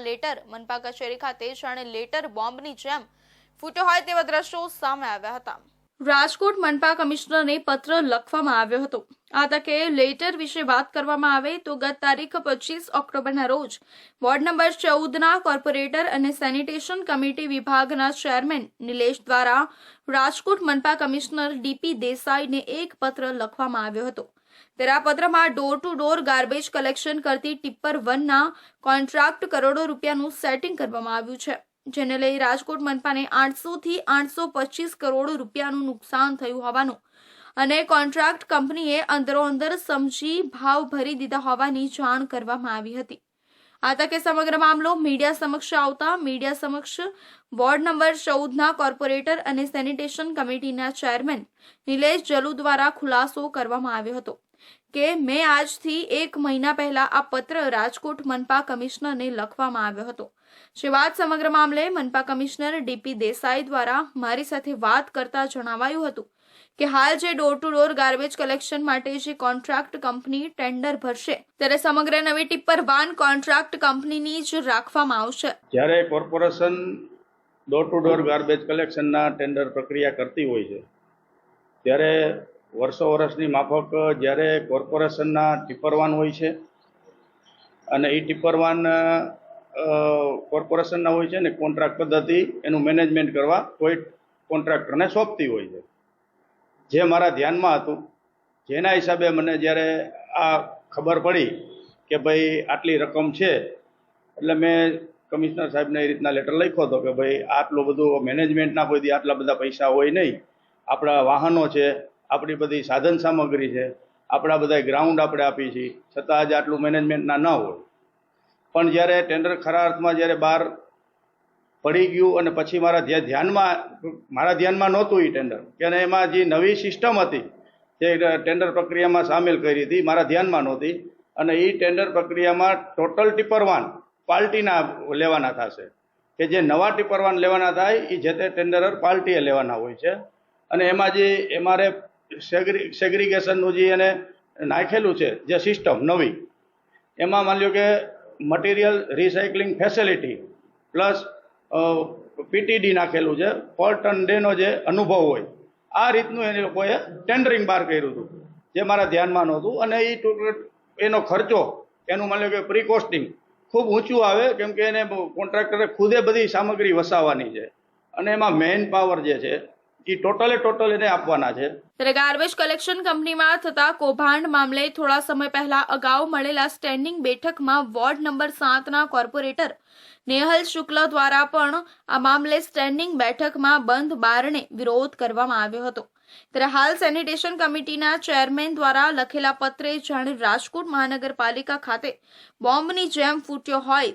Letter મનપા કચેરી ખાતે જાણે લેટર બોમ્બની જેમ ફૂટ્યો હોય તેવા દ્રશ્યો સામે આવ્યા હતા। રાજકોટ મનપા કમિશનરને પત્ર લખવામાં આવ્યો હતો। આ તકે લેટર વિશે વાત કરવામાં આવે તો ગત તારીખ 25 ઓક્ટોબરના રોજ વોર્ડ નંબર 14ના કોર્પોરેટર અને સેનિટેશન કમિટી વિભાગના ચેરમેન નિલેશ દ્વારા રાજકોટ મનપા કમિશનર ડીપી દેસાઈને એક પત્ર લખવામાં આવ્યો હતો। ત્યારે આ પત્રમાં door to door garbage collection કરતી ટિપ્પર 1ના કોન્ટ્રાક્ટ કરોડો રૂપિયાનું સેટિંગ કરવામાં આવ્યું છે, જેને લઈ રાજકોટ મનપાને 800 થી 825 કરોડ રૂપિયાનું નુકસાન થયું હોવાનું અને કોન્ટ્રાક્ટ કંપનીએ અંદરોઅંદર સમજી ભાવ ભરી દીધા હોવાની જાણ કરવામાં આવી હતી। આ તકે સમગ્ર મામલો મીડિયા સમક્ષ આવતા મીડિયા સમક્ષ વોર્ડ નંબર 14ના કોર્પોરેટર અને સેનિટેશન કમિટીના ચેરમેન નિલેશ જલુ દ્વારા ખુલાસો કરવામાં આવ્યો હતો કે મેં આજથી 1 મહિના પહેલા આ પત્ર રાજકોટ મનપા કમિશનરને લખવામાં આવ્યો હતો। જે વાત સમગ્ર મામલે મનપા કમિશનર ડીપી દેસાઈ દ્વારા મારી સાથે વાત કરતા જણાવાયું હતું કે હાલ જે door to door garbage collection માટે જે કોન્ટ્રાક્ટ કંપની ટેન્ડર ભરશે ત્યારે સમગ્ર નવી ટિપ્પર 1 કોન્ટ્રાક્ટ કંપનીની જ રાખવામાં આવશે। જ્યારે corporation door to door garbage કલેક્શનના ટેન્ડર પ્રક્રિયા કરતી હોય છે ત્યારે વર્ષોની માફક જ્યારે કોર્પોરેશનના ટિપ્પર 1 હોય છે અને એ ટિપ્પર 1 કોર્પોરેશનના હોય છે ને કોન્ટ્રાક્ટ પદ્ધતિ એનું મેનેજમેન્ટ કરવા કોઈ કોન્ટ્રાક્ટરને સોંપતી હોય છે। જે મારા ધ્યાનમાં હતું, જેના હિસાબે મને જ્યારે આ ખબર પડી કે ભાઈ આટલી રકમ છે, એટલે મેં કમિશનર સાહેબને એ રીતના લેટર લખ્યો હતો કે ભાઈ આટલું બધું મેનેજમેન્ટના કોઈ દી આટલા બધા પૈસા હોય નહીં, આપણા વાહનો છે, આપણી બધી સાધન સામગ્રી છે, આપણા બધા ગ્રાઉન્ડ આપણે આપી છીએ, છતાં આજે આટલું મેનેજમેન્ટના ન હોય। પણ જ્યારે ટેન્ડર ખરા અર્થમાં જ્યારે બહાર પડી ગયું અને પછી મારા ધ્યાનમાં નહોતું એ ટેન્ડર કે એમાં જે નવી સિસ્ટમ હતી જે ટેન્ડર પ્રક્રિયામાં સામેલ કરી હતી મારા ધ્યાનમાં નહોતી અને એ ટેન્ડર પ્રક્રિયામાં ટોટલ ટિપ્પર 1 પાર્ટીના લેવાના થશે કે જે નવા ટિપ્પર 1 લેવાના થાય એ જે તે ટેન્ડરર પાર્ટીએ લેવાના હોય છે અને એમાં જે એમઆરએફ સેગ્રીગેશનનું જે એને નાખેલું છે જે સિસ્ટમ નવી, એમાં માની લો કે મટીરિયલ રિસાયકલિંગ ફેસિલિટી પ્લસ પીટીડી નાખેલું છે, પર ટન ડેનો જે અનુભવ હોય, આ રીતનું એને લોકોએ ટેન્ડરિંગ બહાર કર્યું હતું જે મારા ધ્યાનમાં નહોતું અને એનો ખર્ચો એનું માની લો કે પ્રી કોસ્ટિંગ ખૂબ ઊંચું આવે કેમ કે એને કોન્ટ્રાક્ટરે ખુદે બધી સામગ્રી વસાવવાની છે અને એમાં મેન પાવર જે છે એ ટોટલ એને આપવાના છે। ત્યારે ગાર્બેજ કલેક્શન કંપનીમાં થતા કૌભાંડ મામલે થોડા સમય પહેલા અગાઉ મળેલા સ્ટેન્ડિંગ બેઠકમાં વોર્ડ નંબર 7ના કોર્પોરેટર નેહલ શુક્લ દ્વારા પણ આ મામલે સ્ટેન્ડિંગ બેઠકમાં બંધ બારણે વિરોધ કરવામાં આવ્યો હતો। ત્યારે હાલ સેનિટેશન કમિટીના ચેરમેન દ્વારા લખેલા પત્રે જાણે રાજકોટ મહાનગરપાલિકા ખાતે બોમ્બની જેમ ફૂટ્યો હોય